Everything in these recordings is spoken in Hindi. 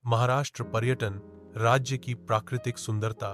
महाराष्ट्र पर्यटन राज्य की प्राकृतिक सुंदरता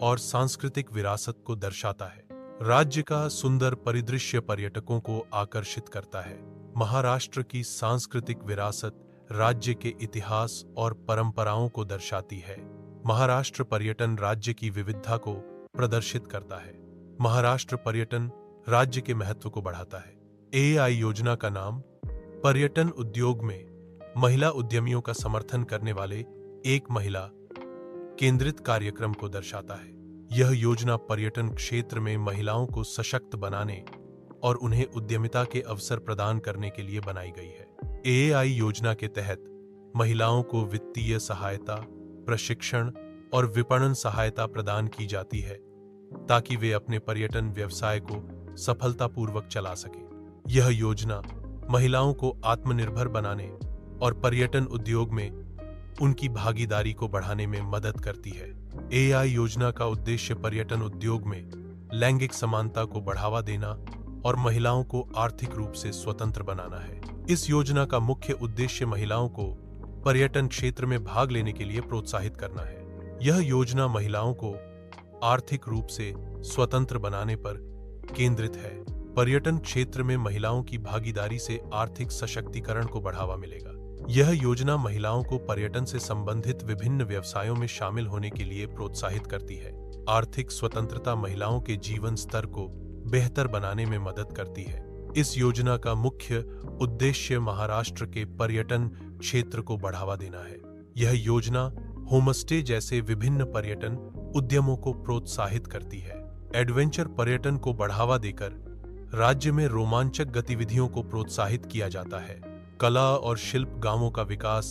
और सांस्कृतिक विरासत को दर्शाता है। राज्य का सुंदर परिदृश्य पर्यटकों को आकर्षित करता है। महाराष्ट्र की सांस्कृतिक विरासत राज्य के इतिहास और परंपराओं को दर्शाती है। महाराष्ट्र पर्यटन राज्य की विविधता को प्रदर्शित करता है। महाराष्ट्र पर्यटन राज्य के महत्व को बढ़ाता है। एआई योजना का नाम पर्यटन उद्योग में महिला उद्यमियों का समर्थन करने वाले एक महिला केंद्रित कार्यक्रम को दर्शाता है। यह योजना पर्यटन क्षेत्र में महिलाओं को सशक्त बनाने और उन्हें उद्यमिता के अवसर प्रदान करने के लिए बनाई गई है। एआई योजना के तहत महिलाओं को वित्तीय सहायता, प्रशिक्षण और विपणन सहायता प्रदान की जाती है ताकि वे अपने पर्यटन व्यवसाय को सफलतापूर्वक चला सकें। यह योजना महिलाओं को आत्मनिर्भर बनाने और पर्यटन उद्योग में उनकी भागीदारी को बढ़ाने में मदद करती है। एआई योजना का उद्देश्य पर्यटन उद्योग में लैंगिक समानता को बढ़ावा देना और महिलाओं को आर्थिक रूप से स्वतंत्र बनाना है। इस योजना का मुख्य उद्देश्य महिलाओं को पर्यटन क्षेत्र में भाग लेने के लिए प्रोत्साहित करना है। यह योजना महिलाओं को आर्थिक रूप से स्वतंत्र बनाने पर केंद्रित है। पर्यटन क्षेत्र में महिलाओं की भागीदारी से आर्थिक सशक्तिकरण को बढ़ावा मिलेगा। यह योजना महिलाओं को पर्यटन से संबंधित विभिन्न व्यवसायों में शामिल होने के लिए प्रोत्साहित करती है। आर्थिक स्वतंत्रता महिलाओं के जीवन स्तर को बेहतर बनाने में मदद करती है। इस योजना का मुख्य उद्देश्य महाराष्ट्र के पर्यटन क्षेत्र को बढ़ावा देना है। यह योजना होमस्टे जैसे विभिन्न पर्यटन उद्यमों को प्रोत्साहित करती है। एडवेंचर पर्यटन को बढ़ावा देकर राज्य में रोमांचक गतिविधियों को प्रोत्साहित किया जाता है। कला और शिल्प गांवों का विकास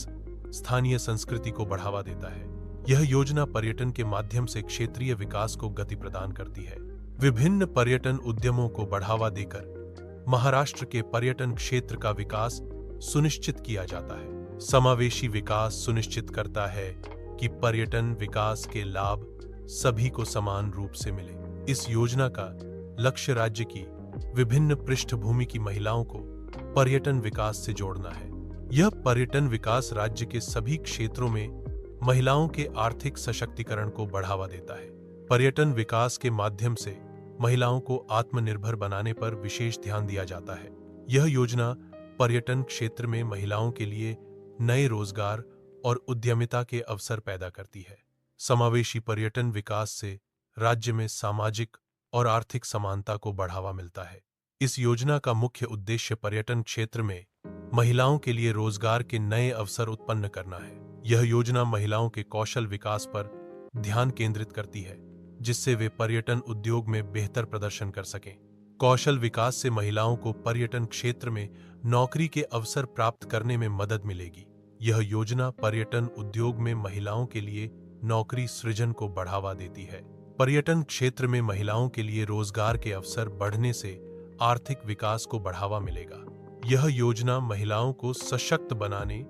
स्थानीय संस्कृति को बढ़ावा देता है। यह योजना पर्यटन के माध्यम से क्षेत्रीय विकास को गति प्रदान करती है। विभिन्न पर्यटन उद्यमों को बढ़ावा देकर महाराष्ट्र के पर्यटन क्षेत्र का विकास सुनिश्चित किया जाता है। समावेशी विकास सुनिश्चित करता है कि पर्यटन विकास के लाभ सभी को समान रूप से मिले। इस योजना का लक्ष्य राज्य की विभिन्न पृष्ठभूमि की महिलाओं को पर्यटन विकास से जोड़ना है। यह पर्यटन विकास राज्य के सभी क्षेत्रों में महिलाओं के आर्थिक सशक्तिकरण को बढ़ावा देता है। पर्यटन विकास के माध्यम से महिलाओं को आत्मनिर्भर बनाने पर विशेष ध्यान दिया जाता है। यह योजना पर्यटन क्षेत्र में महिलाओं के लिए नए रोजगार और उद्यमिता के अवसर पैदा करती है। समावेशी पर्यटन विकास से राज्य में सामाजिक और आर्थिक समानता को बढ़ावा मिलता है। इस योजना का मुख्य उद्देश्य पर्यटन क्षेत्र में महिलाओं के लिए रोजगार के नए अवसर उत्पन्न करना है। यह योजना महिलाओं के कौशल विकास पर ध्यान केंद्रित करती है, जिससे वे पर्यटन उद्योग में बेहतर प्रदर्शन कर सकें। कौशल विकास से महिलाओं को पर्यटन क्षेत्र में नौकरी के अवसर प्राप्त करने में मदद मिलेगी। यह योजना पर्यटन उद्योग में महिलाओं के लिए नौकरी सृजन को बढ़ावा देती है। पर्यटन क्षेत्र में महिलाओं के लिए रोजगार के अवसर बढ़ने से आर्थिक विकास को बढ़ावा मिलेगा। यह योजना महिलाओं को सशक्त बनाने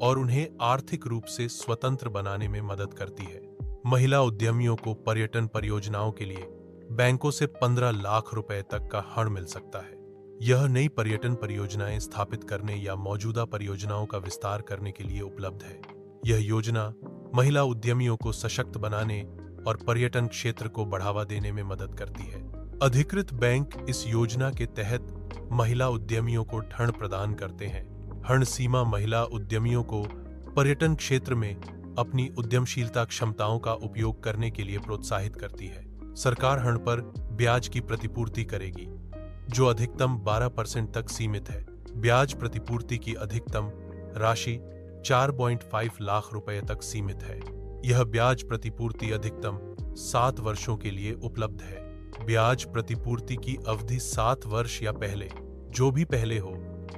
और उन्हें आर्थिक रूप से स्वतंत्र बनाने में मदद करती है। महिला उद्यमियों को पर्यटन परियोजनाओं के लिए बैंकों से 15 लाख रुपए तक का ऋण मिल सकता है। यह नई पर्यटन परियोजनाएं स्थापित करने या मौजूदा परियोजनाओं का विस्तार करने के लिए उपलब्ध है। यह योजना महिला उद्यमियों को सशक्त बनाने और पर्यटन क्षेत्र को बढ़ावा देने में मदद करती है। अधिकृत बैंक इस योजना के तहत महिला उद्यमियों को ऋण प्रदान करते हैं। ऋण सीमा महिला उद्यमियों को पर्यटन क्षेत्र में अपनी उद्यमशीलता क्षमताओं का उपयोग करने के लिए प्रोत्साहित करती है। सरकार ऋण पर ब्याज की प्रतिपूर्ति करेगी, जो अधिकतम 12% तक सीमित है। ब्याज प्रतिपूर्ति की अधिकतम राशि 4.5 लाख रुपए तक सीमित है। यह ब्याज प्रतिपूर्ति अधिकतम 7 वर्षों के लिए उपलब्ध है। ब्याज प्रतिपूर्ति की अवधि 7 वर्ष या पहले, जो भी पहले हो,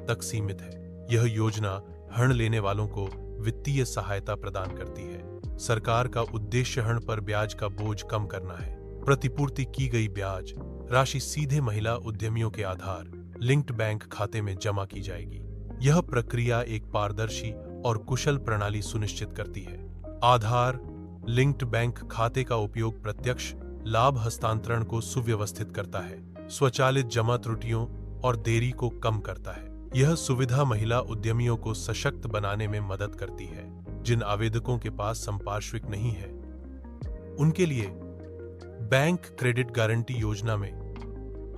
तक सीमित है। यह योजना ऋण लेने वालों को वित्तीय सहायता प्रदान करती है। सरकार का उद्देश्य ऋण पर ब्याज का बोझ कम करना है। प्रतिपूर्ति की गई ब्याज राशि सीधे महिला उद्यमियों के आधार लिंक्ड बैंक खाते में जमा की जाएगी। यह प्रक्रिया एक पारदर्शी और कुशल प्रणाली सुनिश्चित करती है। आधार लिंक्ड बैंक खाते का उपयोग प्रत्यक्ष लाभ हस्तांतरण को सुव्यवस्थित करता है, स्वचालित जमा त्रुटियों और देरी को कम करता है। यह सुविधा महिला उद्यमियों को सशक्त बनाने में मदद करती है। जिन आवेदकों के पास संपार्श्विक नहीं है उनके लिए बैंक क्रेडिट गारंटी योजना में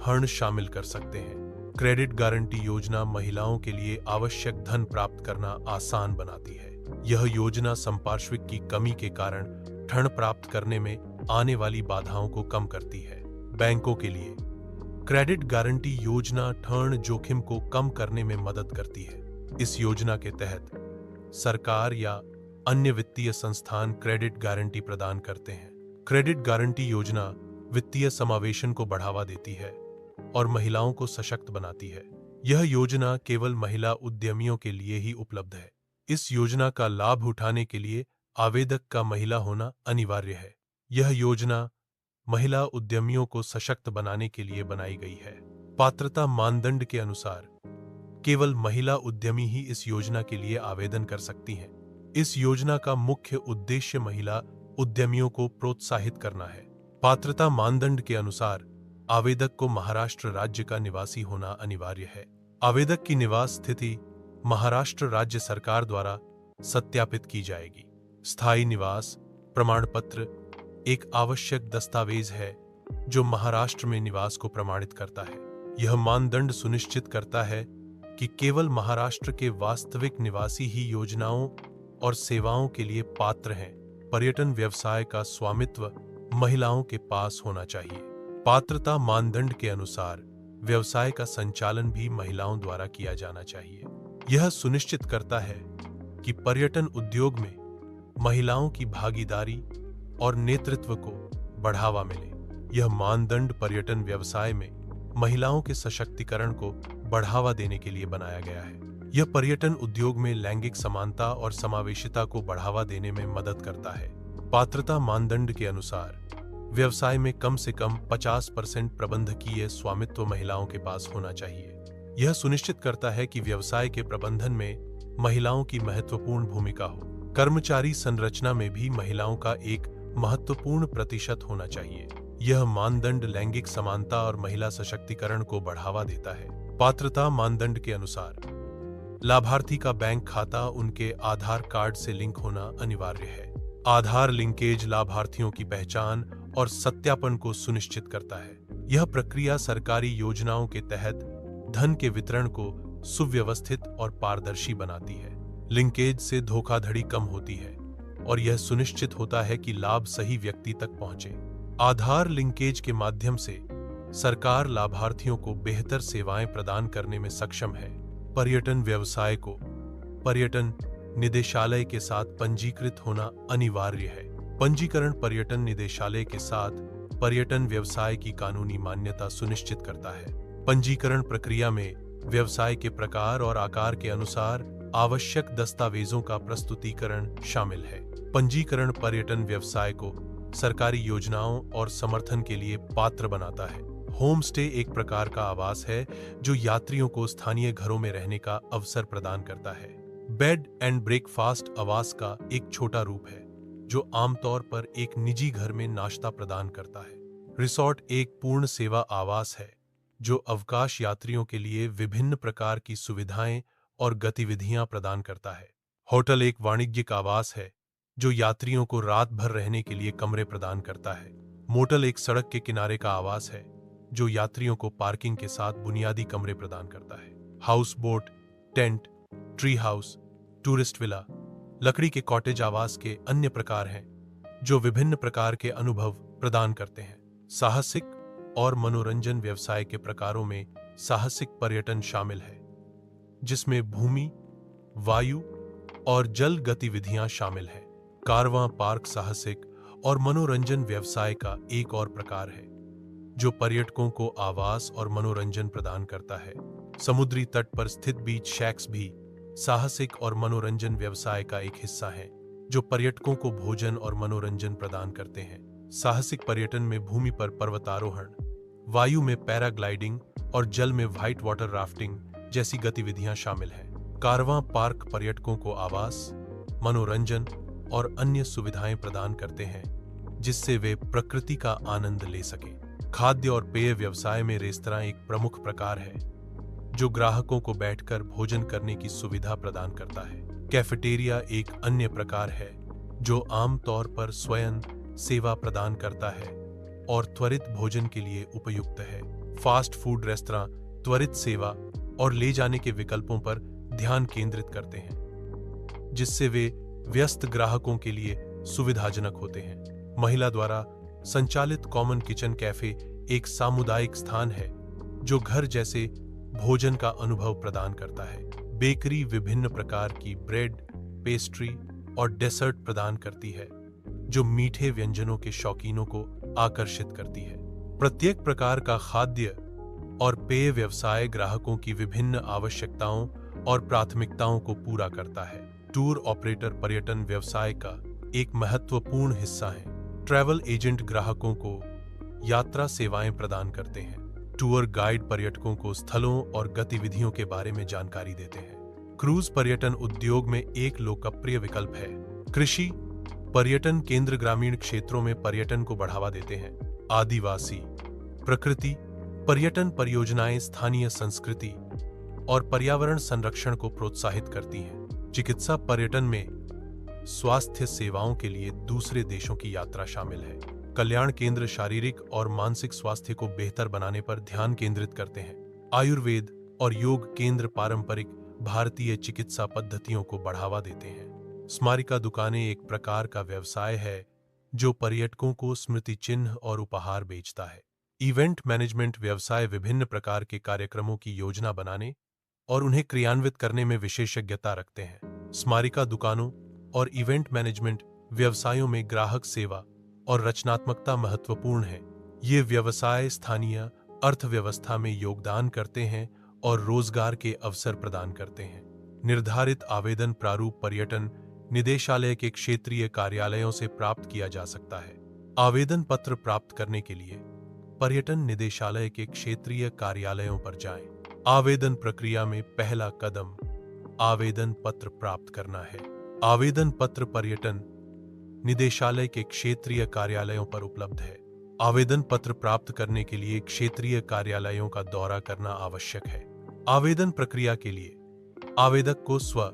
ऋण शामिल कर सकते हैं। क्रेडिट गारंटी योजना महिलाओं के लिए आवश्यक धन प्राप्त करना आसान बनाती है। यह योजना संपार्श्विक की कमी के कारण ऋण प्राप्त करने में आने वाली बाधाओं को कम करती है। बैंकों के लिए क्रेडिट गारंटी योजना ऋण जोखिम को कम करने में मदद करती है। इस योजना के तहत सरकार या अन्य वित्तीय संस्थान क्रेडिट गारंटी प्रदान करते हैं। क्रेडिट गारंटी योजना वित्तीय समावेशन को बढ़ावा देती है और महिलाओं को सशक्त बनाती है। यह योजना केवल महिला उद्यमियों के लिए ही उपलब्ध है। इस योजना का लाभ उठाने के लिए आवेदक का महिला होना अनिवार्य है। यह योजना महिला उद्यमियों को सशक्त बनाने के लिए बनाई गई है। पात्रता मानदंड के अनुसार केवल महिला उद्यमी ही इस योजना के लिए आवेदन कर सकती हैं। इस योजना का मुख्य उद्देश्य महिला उद्यमियों को प्रोत्साहित करना है। पात्रता मानदंड के अनुसार आवेदक को महाराष्ट्र राज्य का निवासी होना अनिवार्य है। आवेदक की निवास स्थिति महाराष्ट्र राज्य सरकार द्वारा सत्यापित की जाएगी। स्थायी निवास प्रमाण पत्र एक आवश्यक दस्तावेज है जो महाराष्ट्र में निवास को प्रमाणित करता है। यह मानदंड सुनिश्चित करता है कि केवल महाराष्ट्र के वास्तविक निवासी ही योजनाओं और सेवाओं के लिए पात्र हैं। पर्यटन व्यवसाय का स्वामित्व महिलाओं के पास होना चाहिए। पात्रता मानदंड के अनुसार व्यवसाय का संचालन भी महिलाओं द्वारा किया जाना चाहिए। यह सुनिश्चित करता है कि पर्यटन उद्योग में महिलाओं की भागीदारी और नेतृत्व को बढ़ावा मिले। यह मानदंड पर्यटन व्यवसाय में महिलाओं के सशक्तिकरण को बढ़ावा देने के लिए बनाया गया है। यह पर्यटन उद्योग में लैंगिक समानता और समावेशिता को बढ़ावा देने में मदद करता है। पात्रता मानदंड के अनुसार व्यवसाय में कम से कम 50% प्रबंधकीय स्वामित्व महिलाओं के पास होना चाहिए। यह सुनिश्चित करता है कि व्यवसाय के प्रबंधन में महिलाओं की महत्वपूर्ण भूमिका हो। कर्मचारी संरचना में भी महिलाओं का एक महत्वपूर्ण प्रतिशत होना चाहिए। यह मानदंड लैंगिक समानता और महिला सशक्तिकरण को बढ़ावा देता है। पात्रता मानदंड के अनुसार लाभार्थी का बैंक खाता उनके आधार कार्ड से लिंक होना अनिवार्य है। आधार लिंकेज लाभार्थियों की पहचान और सत्यापन को सुनिश्चित करता है। यह प्रक्रिया सरकारी योजनाओं के तहत धन के वितरण को सुव्यवस्थित और पारदर्शी बनाती है। लिंकेज से धोखाधड़ी कम होती है और यह सुनिश्चित होता है कि लाभ सही व्यक्ति तक पहुंचे। आधार लिंकेज के माध्यम से सरकार लाभार्थियों को बेहतर सेवाएं प्रदान करने में सक्षम है। पर्यटन व्यवसाय को पर्यटन निदेशालय के साथ पंजीकृत होना अनिवार्य है। पंजीकरण पर्यटन निदेशालय के साथ पर्यटन व्यवसाय की कानूनी मान्यता सुनिश्चित करता है। पंजीकरण प्रक्रिया में व्यवसाय के प्रकार और आकार के अनुसार आवश्यक दस्तावेजों का प्रस्तुतीकरण शामिल है। पंजीकरण पर्यटन व्यवसाय को सरकारी योजनाओं और समर्थन के लिए पात्र बनाता है। होम स्टे एक प्रकार का आवास है जो यात्रियों को स्थानीय घरों में रहने का अवसर प्रदान करता है। बेड एंड ब्रेकफास्ट आवास का एक छोटा रूप है जो आमतौर पर एक निजी घर में नाश्ता प्रदान करता है। रिसोर्ट एक पूर्ण सेवा आवास है जो अवकाश यात्रियों के लिए विभिन्न प्रकार की सुविधाएं और गतिविधियां प्रदान करता है। होटल एक वाणिज्यिक आवास है जो यात्रियों को रात भर रहने के लिए कमरे प्रदान करता है। मोटल एक सड़क के किनारे का आवास है जो यात्रियों को पार्किंग के साथ बुनियादी कमरे प्रदान करता है। House boat, tent, tree house, tourist villa, लकड़ी के कॉटेज आवास के अन्य प्रकार हैं जो विभिन्न प्रकार के अनुभव प्रदान करते हैं। साहसिक और मनोरंजन व्यवसाय के प्रकारों में साहसिक पर्यटन शामिल है जिसमें भूमि, वायु और जल गतिविधियां शामिल हैं। कारवां पार्क साहसिक और मनोरंजन व्यवसाय का एक और प्रकार है जो पर्यटकों को आवास और मनोरंजन प्रदान करता है। समुद्री तट पर स्थित बीच शैक्स भी साहसिक और मनोरंजन व्यवसाय का एक हिस्सा है जो पर्यटकों को भोजन और मनोरंजन प्रदान करते हैं। साहसिक पर्यटन में भूमि पर पर्वतारोहण, वायु में पैराग्लाइडिंग और जल में व्हाइट वाटर राफ्टिंग जैसी गतिविधियां शामिल हैं। कारवां पार्क पर्यटकों को आवास, मनोरंजन और अन्य सुविधाएं प्रदान करते हैं जिससे वे प्रकृति का आनंद ले सकें। खाद्य और पेय व्यवसाय में रेस्तरां एक प्रमुख प्रकार है जो ग्राहकों को बैठकर भोजन करने की सुविधा प्रदान करता है। कैफेटेरिया एक अन्य प्रकार है जो आमतौर पर स्वयं सेवा प्रदान करता है और त्वरित भोजन के लिए उपयुक्त है। फास्ट फूड रेस्तरां त्वरित सेवा और ले जाने के विकल्पों पर ध्यान केंद्रित करते हैं, जिससे वे व्यस्त ग्राहकों के लिए सुविधाजनक होते हैं। महिला द्वारा संचालित कॉमन किचन कैफे एक सामुदायिक स्थान है जो घर जैसे भोजन का अनुभव प्रदान करता है। बेकरी विभिन्न प्रकार की ब्रेड, पेस्ट्री और डेसर्ट प्रदान करती है जो मीठे व्यंजनों के शौकीनों को आकर्षित करती है। प्रत्येक प्रकार का खाद्य और पेय व्यवसाय ग्राहकों की विभिन्न आवश्यकताओं और प्राथमिकताओं को पूरा करता है। टूर ऑपरेटर पर्यटन व्यवसाय का एक महत्वपूर्ण हिस्सा है। ट्रैवल एजेंट ग्राहकों को यात्रा सेवाएं प्रदान करते हैं। टूर गाइड पर्यटकों को स्थलों और गतिविधियों के बारे में जानकारी देते हैं। क्रूज पर्यटन उद्योग में एक लोकप्रिय विकल्प है। कृषि पर्यटन केंद्र ग्रामीण क्षेत्रों में पर्यटन को बढ़ावा देते हैं। आदिवासी प्रकृति पर्यटन परियोजनाएं स्थानीय संस्कृति और पर्यावरण संरक्षण को प्रोत्साहित करती हैं। चिकित्सा पर्यटन में स्वास्थ्य सेवाओं के लिए दूसरे देशों की यात्रा शामिल है। कल्याण केंद्र शारीरिक और मानसिक स्वास्थ्य को बेहतर बनाने पर ध्यान केंद्रित करते हैं। आयुर्वेद और योग केंद्र पारंपरिक भारतीय चिकित्सा पद्धतियों को बढ़ावा देते हैं। स्मारिका दुकानें एक प्रकार का व्यवसाय है जो पर्यटकों को स्मृति चिन्ह और उपहार बेचता है। इवेंट मैनेजमेंट व्यवसाय विभिन्न प्रकार के कार्यक्रमों की योजना बनाने और उन्हें क्रियान्वित करने में विशेषज्ञता रखते हैं। स्मारिका दुकानों और इवेंट मैनेजमेंट व्यवसायों में ग्राहक सेवा और रचनात्मकता महत्वपूर्ण है। ये व्यवसाय स्थानीय अर्थव्यवस्था में योगदान करते हैं और रोजगार के अवसर प्रदान करते हैं। निर्धारित आवेदन प्रारूप पर्यटन निदेशालय के क्षेत्रीय कार्यालयों से प्राप्त किया जा सकता है। आवेदन पत्र प्राप्त करने के लिए पर्यटन निदेशालय के क्षेत्रीय कार्यालयों पर जाएं। आवेदन प्रक्रिया में पहला कदम आवेदन पत्र प्राप्त करना है। आवेदन पत्र पर्यटन निदेशालय के क्षेत्रीय कार्यालयों पर उपलब्ध है। आवेदन पत्र प्राप्त करने के लिए क्षेत्रीय कार्यालयों का दौरा करना आवश्यक है। आवेदन प्रक्रिया के लिए आवेदक को स्व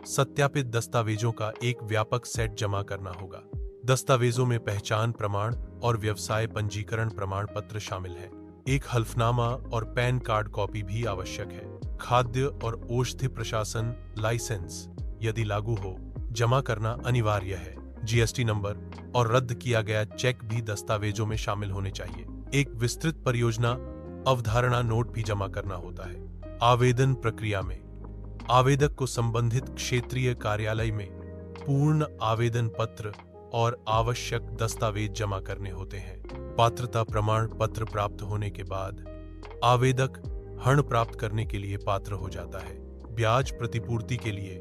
सत्यापित दस्तावेजों का एक व्यापक सेट जमा करना होगा। दस्तावेजों में पहचान प्रमाण और व्यवसाय पंजीकरण प्रमाण पत्र शामिल है। एक हल्फनामा और पैन कार्ड कॉपी भी आवश्यक है। खाद्य और औषधि प्रशासन लाइसेंस यदि लागू हो जमा करना अनिवार्य है। जीएसटी नंबर और रद्द किया गया चेक भी दस्तावेजों में शामिल होने चाहिए। एक विस्तृत परियोजना अवधारणा नोट भी जमा करना होता है। आवेदन प्रक्रिया में आवेदक को संबंधित क्षेत्रीय कार्यालय में पूर्ण आवेदन पत्र और आवश्यक दस्तावेज जमा करने होते हैं। पात्रता प्रमाण पत्र प्राप्त होने के बाद आवेदक ऋण प्राप्त करने के लिए पात्र हो जाता है। ब्याज प्रतिपूर्ति के लिए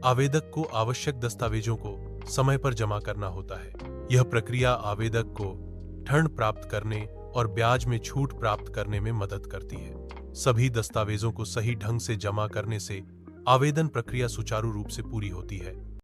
आवेदक को आवश्यक दस्तावेजों को समय पर जमा करना होता है। यह प्रक्रिया आवेदक को ऋण प्राप्त करने और ब्याज में छूट प्राप्त करने में मदद करती है। सभी दस्तावेजों को सही ढंग से जमा करने से आवेदन प्रक्रिया सुचारू रूप से पूरी होती है।